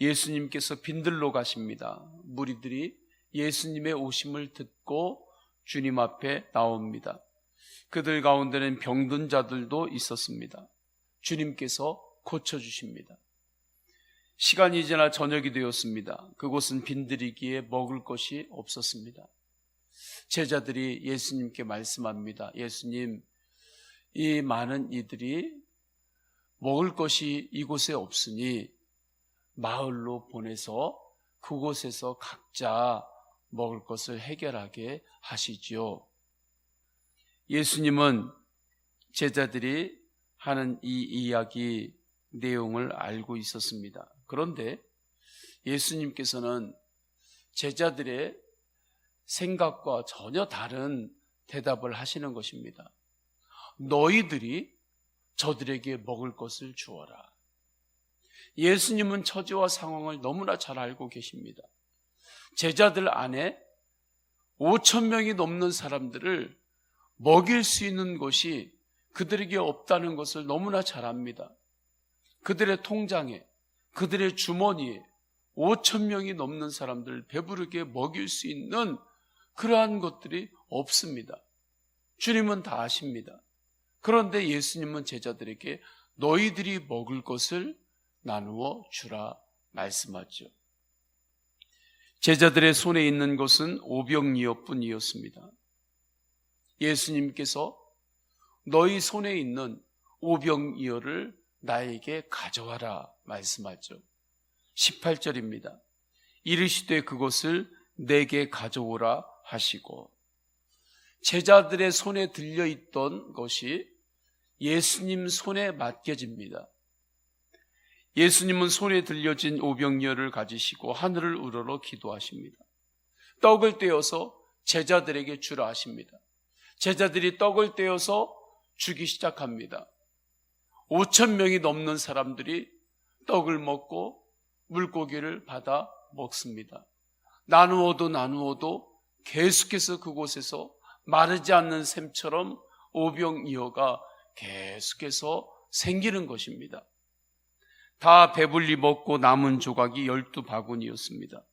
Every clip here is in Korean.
예수님께서 빈들로 가십니다. 무리들이 예수님의 오심을 듣고 주님 앞에 나옵니다. 그들 가운데는 병든 자들도 있었습니다. 주님께서 고쳐주십니다. 시간이 지나 저녁이 되었습니다. 그곳은 빈들이기에 먹을 것이 없었습니다. 제자들이 예수님께 말씀합니다. 예수님, 이 많은 이들이 먹을 것이 이곳에 없으니 마을로 보내서 그곳에서 각자 먹을 것을 해결하게 하시지요. 예수님은 제자들이 하는 이 이야기 내용을 알고 있었습니다. 그런데 예수님께서는 제자들의 생각과 전혀 다른 대답을 하시는 것입니다. 너희들이 저들에게 먹을 것을 주어라. 예수님은 처지와 상황을 너무나 잘 알고 계십니다. 제자들 안에 5,000명이 넘는 사람들을 먹일 수 있는 것이 그들에게 없다는 것을 너무나 잘 압니다. 그들의 통장에, 그들의 주머니에 5,000명이 넘는 사람들을 배부르게 먹일 수 있는 그러한 것들이 없습니다. 주님은 다 아십니다. 그런데 예수님은 제자들에게 너희들이 먹을 것을 나누어 주라 말씀하죠. 제자들의 손에 있는 것은 오병이어뿐이었습니다. 예수님께서 너희 손에 있는 오병이어를 나에게 가져와라 말씀하죠. 18절입니다. 이르시되 그것을 내게 가져오라 하시고, 제자들의 손에 들려있던 것이 예수님 손에 맡겨집니다. 예수님은 손에 들려진 오병이어를 가지시고 하늘을 우러러 기도하십니다. 떡을 떼어서 제자들에게 주라 하십니다. 제자들이 떡을 떼어서 주기 시작합니다. 5,000명이 넘는 사람들이 떡을 먹고 물고기를 받아 먹습니다. 나누어도 계속해서 그곳에서 마르지 않는 샘처럼 오병이어가 계속해서 생기는 것입니다. 다 배불리 먹고 남은 조각이 12바구니였습니다.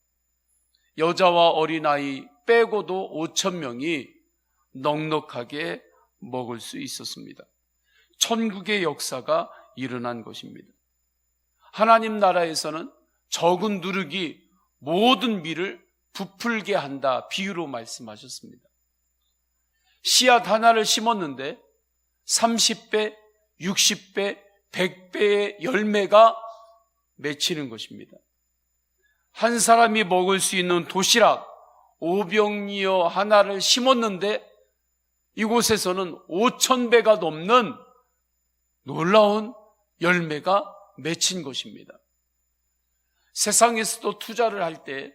여자와 어린아이 빼고도 5,000명이 넉넉하게 먹을 수 있었습니다. 천국의 역사가 일어난 것입니다. 하나님 나라에서는 적은 누룩이 모든 밀을 부풀게 한다 비유로 말씀하셨습니다. 씨앗 하나를 심었는데 30배, 60배, 100배의 열매가 맺히는 것입니다. 한 사람이 먹을 수 있는 도시락 오병이어 하나를 심었는데 이곳에서는 5,000배가 넘는 놀라운 열매가 맺힌 것입니다. 세상에서도 투자를 할 때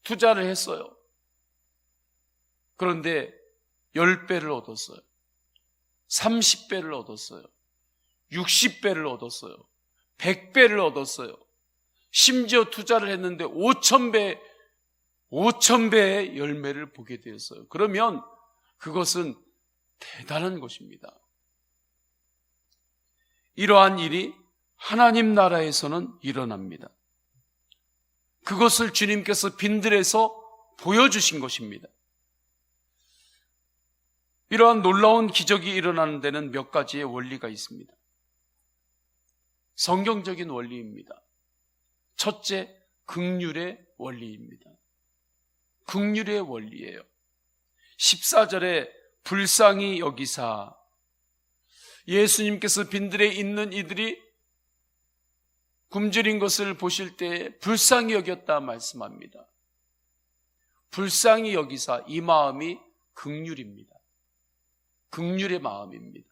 투자를 했어요. 그런데 10배를 얻었어요. 30배를 얻었어요. 60배를 얻었어요. 100배를 얻었어요. 심지어 투자를 했는데 5,000배의 열매를 보게 되었어요. 그러면 그것은 대단한 것입니다. 이러한 일이 하나님 나라에서는 일어납니다. 그것을 주님께서 빈들에서 보여주신 것입니다. 이러한 놀라운 기적이 일어나는 데는 몇 가지의 원리가 있습니다. 성경적인 원리입니다. 첫째, 긍휼의 원리입니다. 긍휼의 원리예요. 14절에 불쌍히 여기사, 예수님께서 빈들에 있는 이들이 굶주린 것을 보실 때 불쌍히 여겼다 말씀합니다. 불쌍히 여기사, 이 마음이 긍휼입니다. 긍휼의 마음입니다.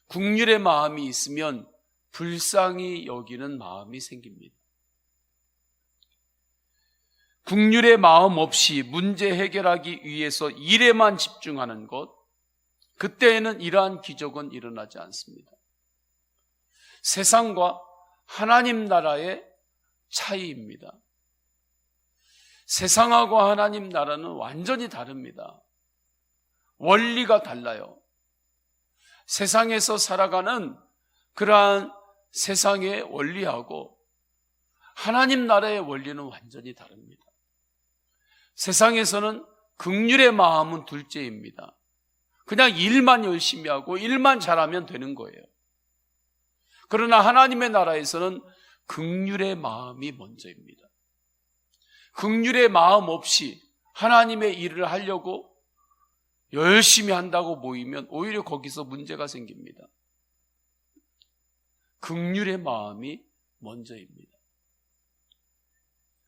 긍휼의 마음이 있으면 불쌍히 여기는 마음이 생깁니다. 긍휼의 마음 없이 문제 해결하기 위해서 일에만 집중하는 것, 그때에는 이러한 기적은 일어나지 않습니다. 세상과 하나님 나라의 차이입니다. 세상하고 하나님 나라는 완전히 다릅니다. 원리가 달라요. 세상에서 살아가는 그러한 세상의 원리하고 하나님 나라의 원리는 완전히 다릅니다. 세상에서는 긍휼의 마음은 둘째입니다. 그냥 일만 열심히 하고 일만 잘하면 되는 거예요. 그러나 하나님의 나라에서는 긍휼의 마음이 먼저입니다. 긍휼의 마음 없이 하나님의 일을 하려고 열심히 한다고 모이면 오히려 거기서 문제가 생깁니다. 긍휼의 마음이 먼저입니다.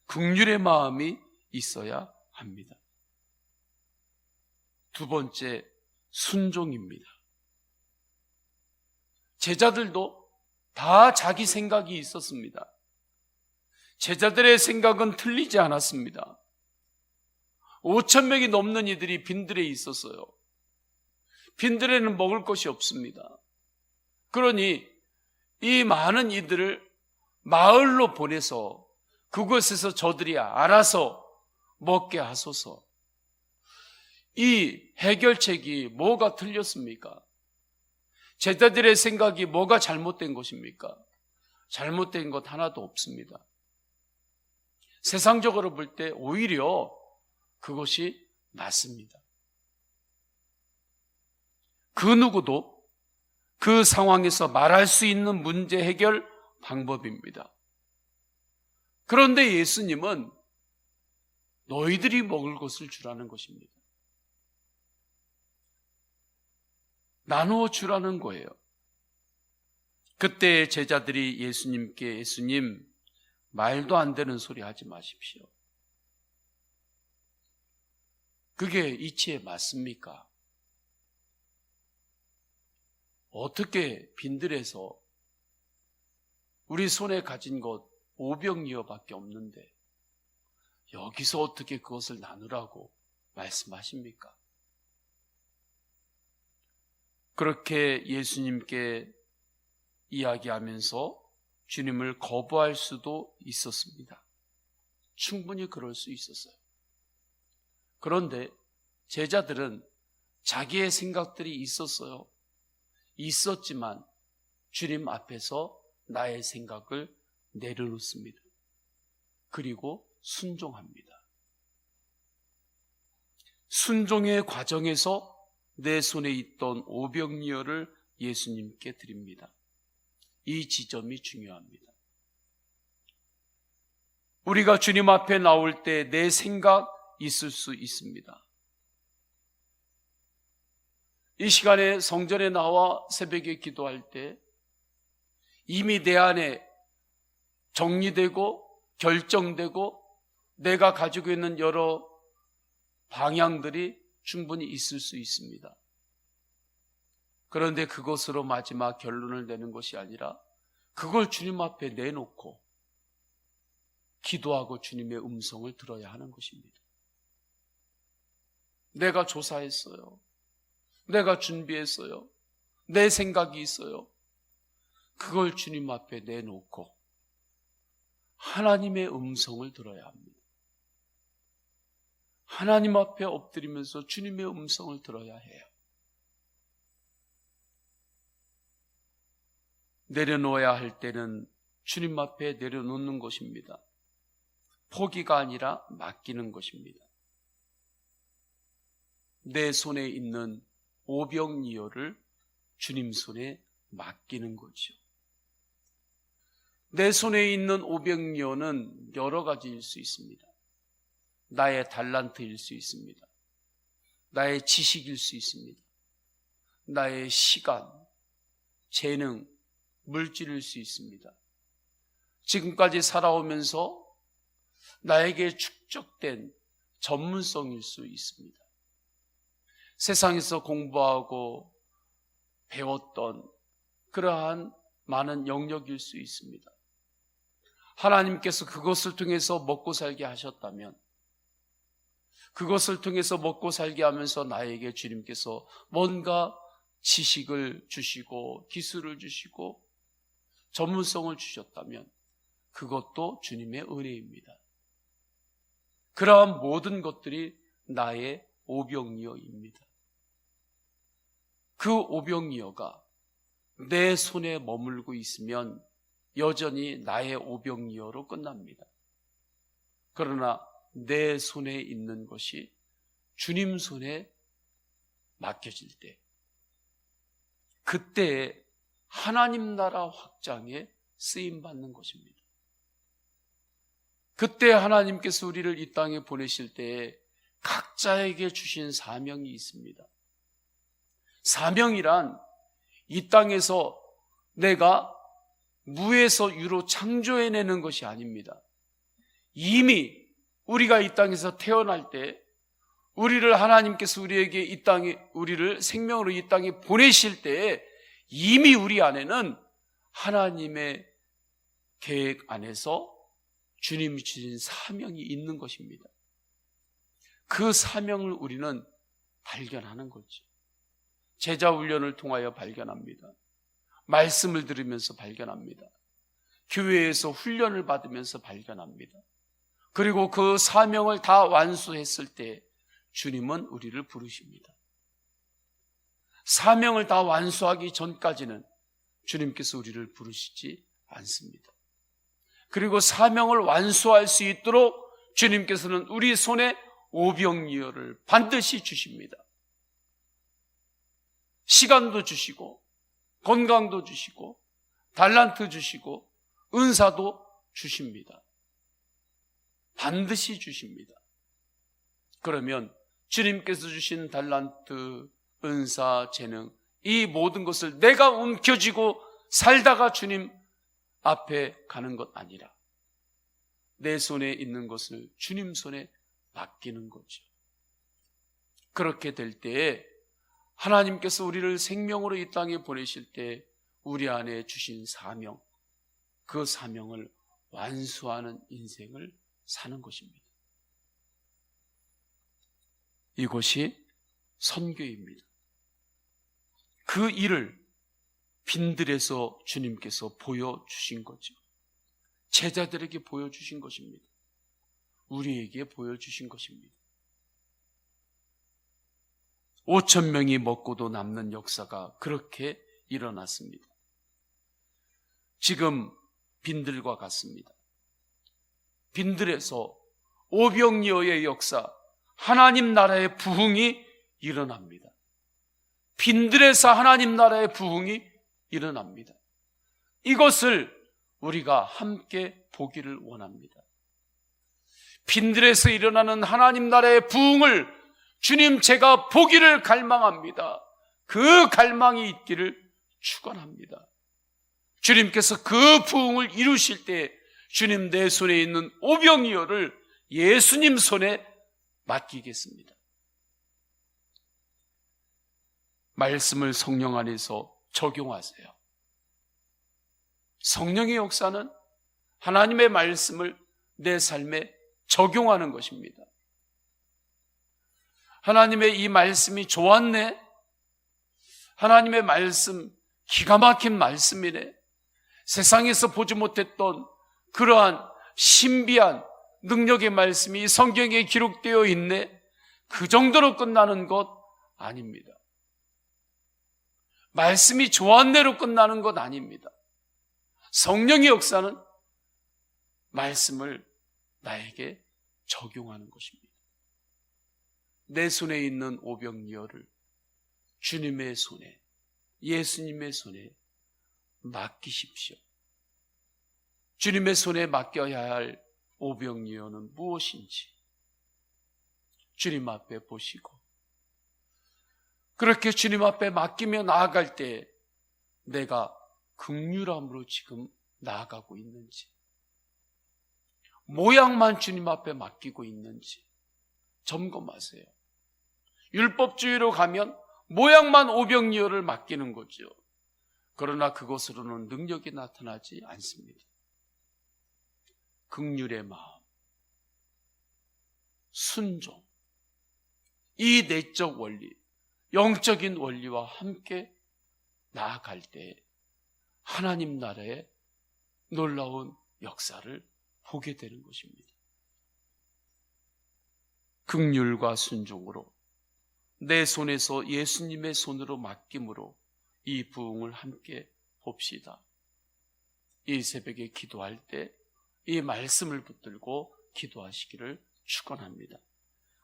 긍휼의 마음이 있어야 합니다. 두 번째, 순종입니다. 제자들도 다 자기 생각이 있었습니다. 제자들의 생각은 틀리지 않았습니다. 5,000명이 넘는 이들이 빈들에 있었어요. 빈들에는 먹을 것이 없습니다. 그러니 이 많은 이들을 마을로 보내서 그곳에서 저들이 알아서 먹게 하소서. 이 해결책이 뭐가 틀렸습니까? 제자들의 생각이 뭐가 잘못된 것입니까? 잘못된 것 하나도 없습니다. 세상적으로 볼 때 오히려 그것이 맞습니다. 그 누구도 그 상황에서 말할 수 있는 문제 해결 방법입니다. 그런데 예수님은 너희들이 먹을 것을 주라는 것입니다. 나누어 주라는 거예요. 그때 제자들이 예수님께 예수님, 말도 안 되는 소리 하지 마십시오. 그게 이치에 맞습니까? 어떻게 빈들에서 우리 손에 가진 것 5병이어밖에 없는데 여기서 어떻게 그것을 나누라고 말씀하십니까? 그렇게 예수님께 이야기하면서 주님을 거부할 수도 있었습니다. 충분히 그럴 수 있었어요. 그런데 제자들은 자기의 생각들이 있었어요. 있었지만 주님 앞에서 나의 생각을 내려놓습니다. 그리고 순종합니다. 순종의 과정에서 내 손에 있던 오병이어를 예수님께 드립니다. 이 지점이 중요합니다. 우리가 주님 앞에 나올 때 내 생각 있을 수 있습니다. 이 시간에 성전에 나와 새벽에 기도할 때 이미 내 안에 정리되고 결정되고 내가 가지고 있는 여러 방향들이 충분히 있을 수 있습니다. 그런데 그것으로 마지막 결론을 내는 것이 아니라 그걸 주님 앞에 내놓고 기도하고 주님의 음성을 들어야 하는 것입니다. 내가 조사했어요. 내가 준비했어요. 내 생각이 있어요. 그걸 주님 앞에 내놓고 하나님의 음성을 들어야 합니다. 하나님 앞에 엎드리면서 주님의 음성을 들어야 해요. 내려놓아야 할 때는 주님 앞에 내려놓는 것입니다. 포기가 아니라 맡기는 것입니다. 내 손에 있는 오병이어를 주님 손에 맡기는 거죠. 내 손에 있는 오병이어는 여러 가지일 수 있습니다. 나의 달란트일 수 있습니다. 나의 지식일 수 있습니다. 나의 시간, 재능, 물질일 수 있습니다. 지금까지 살아오면서 나에게 축적된 전문성일 수 있습니다. 세상에서 공부하고 배웠던 그러한 많은 영역일 수 있습니다. 하나님께서 그것을 통해서 먹고 살게 하셨다면 그것을 통해서 먹고 살게 하면서 나에게 주님께서 뭔가 지식을 주시고 기술을 주시고 전문성을 주셨다면 그것도 주님의 은혜입니다. 그러한 모든 것들이 나의 오병이어입니다. 그 오병이어가 내 손에 머물고 있으면 여전히 나의 오병이어로 끝납니다. 그러나 내 손에 있는 것이 주님 손에 맡겨질 때, 그때 하나님 나라 확장에 쓰임받는 것입니다. 그때 하나님께서 우리를 이 땅에 보내실 때에 각자에게 주신 사명이 있습니다. 사명이란 이 땅에서 내가 무에서 유로 창조해내는 것이 아닙니다. 이미 우리가 이 땅에서 태어날 때 우리를 하나님께서 우리에게 이 땅에, 우리를 생명으로 이 땅에 보내실 때에 이미 우리 안에는 하나님의 계획 안에서 주님이 주신 사명이 있는 것입니다. 그 사명을 우리는 발견하는 거죠. 제자 훈련을 통하여 발견합니다. 말씀을 들으면서 발견합니다. 교회에서 훈련을 받으면서 발견합니다. 그리고 그 사명을 다 완수했을 때 주님은 우리를 부르십니다. 사명을 다 완수하기 전까지는 주님께서 우리를 부르시지 않습니다. 그리고 사명을 완수할 수 있도록 주님께서는 우리 손에 오병이어를 반드시 주십니다. 시간도 주시고 건강도 주시고 달란트 주시고 은사도 주십니다. 반드시 주십니다. 그러면 주님께서 주신 달란트, 은사, 재능, 이 모든 것을 내가 움켜쥐고 살다가 주님 앞에 가는 것 아니라 내 손에 있는 것을 주님 손에 맡기는 거죠. 그렇게 될 때에 하나님께서 우리를 생명으로 이 땅에 보내실 때 우리 안에 주신 사명, 그 사명을 완수하는 인생을 사는 것입니다. 이것이 선교입니다. 그 일을 빈들에서 주님께서 보여주신 거죠. 제자들에게 보여주신 것입니다. 우리에게 보여주신 것입니다. 5,000명이 먹고도 남는 역사가 그렇게 일어났습니다. 지금 빈들과 같습니다. 빈들에서 오병이어의 역사, 하나님 나라의 부흥이 일어납니다. 빈들에서 하나님 나라의 부흥이 일어납니다. 이것을 우리가 함께 보기를 원합니다. 빈들에서 일어나는 하나님 나라의 부흥을 주님, 제가 보기를 갈망합니다. 그 갈망이 있기를 축원합니다. 주님께서 그 부흥을 이루실 때 주님, 내 손에 있는 오병이어를 예수님 손에 맡기겠습니다. 말씀을 성령 안에서 적용하세요. 성령의 역사는 하나님의 말씀을 내 삶에 적용하는 것입니다. 하나님의 이 말씀이 좋았네. 하나님의 말씀 기가 막힌 말씀이네. 세상에서 보지 못했던 그러한 신비한 능력의 말씀이 성경에 기록되어 있네. 그 정도로 끝나는 것 아닙니다. 말씀이 좋았네로 끝나는 것 아닙니다. 성령의 역사는 말씀을 나에게 적용하는 것입니다. 내 손에 있는 오병이어를 주님의 손에, 예수님의 손에 맡기십시오. 주님의 손에 맡겨야 할 오병이어는 무엇인지 주님 앞에 보시고, 그렇게 주님 앞에 맡기며 나아갈 때 내가 긍휼함으로 지금 나아가고 있는지, 모양만 주님 앞에 맡기고 있는지 점검하세요. 율법주의로 가면 모양만 오병이어를 맡기는 거죠. 그러나 그것으로는 능력이 나타나지 않습니다. 긍휼의 마음, 순종, 이 내적 원리, 영적인 원리와 함께 나아갈 때 하나님 나라의 놀라운 역사를 보게 되는 것입니다. 긍휼과 순종으로 내 손에서 예수님의 손으로 맡김으로 이 부흥을 함께 봅시다. 이 새벽에 기도할 때 이 말씀을 붙들고 기도하시기를 축원합니다.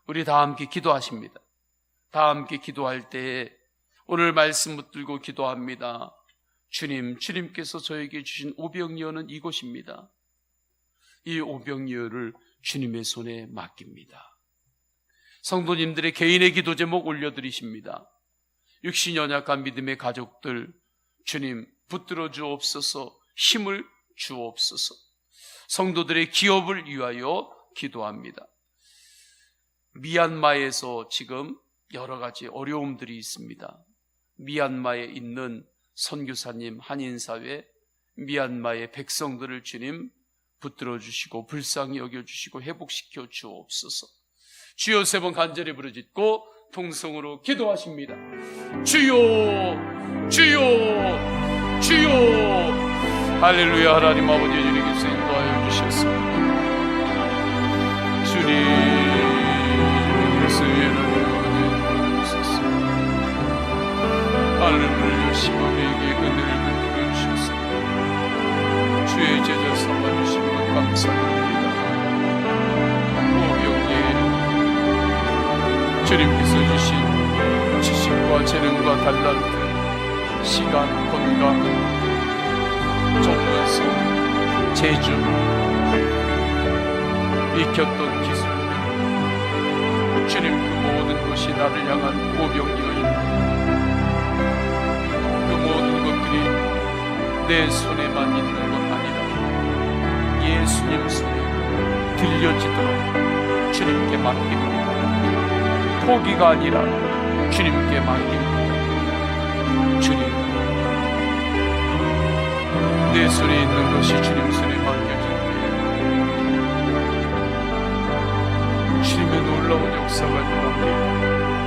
우리 다 함께 기도하십니다. 다 함께 기도할 때 오늘 말씀 붙들고 기도합니다. 주님께서 저에게 주신 오병이어는 이곳입니다. 이 오병이어를 주님의 손에 맡깁니다. 성도님들의 개인의 기도 제목 올려드리십니다. 육신 연약한 믿음의 가족들, 주님 붙들어 주옵소서, 힘을 주옵소서. 성도들의 기업을 위하여 기도합니다. 미얀마에서 지금 여러 가지 어려움들이 있습니다. 미얀마에 있는 선교사님, 한인사회, 미얀마의 백성들을 주님 붙들어 주시고 불쌍히 여겨주시고 회복시켜 주옵소서. 주여 세 번 간절히 부르짖고 통성으로 기도하십니다. 주여, 주여, 주여. 할렐루야. 하나님 아버지 주님께서 인도하여 주셨습니다. 주님께서 예를 주셨습니다. 할렐루야. 시몬에게 은혜를 베풀어 주셨습니다. 주의 제자 삼아주신 것 감사드립니다. 오병이에 주님께서 주신 지식과 재능과 달란트, 시간, 건강, 전문성, 재주, 익혔던 기술들, 주님 그 모든 것이 나를 향한 오병이어입니다. 그 모든 것들이 내 손에만 있는 것 아니라 예수님 손에 들려지도록 주님께 맡깁니다. 포기가 아니라 주님께 맡깁니다. 주님, 내 손에 있는 것이 주님 손에 맡겨질 때 주님의 놀라운 역사가 일어납니다.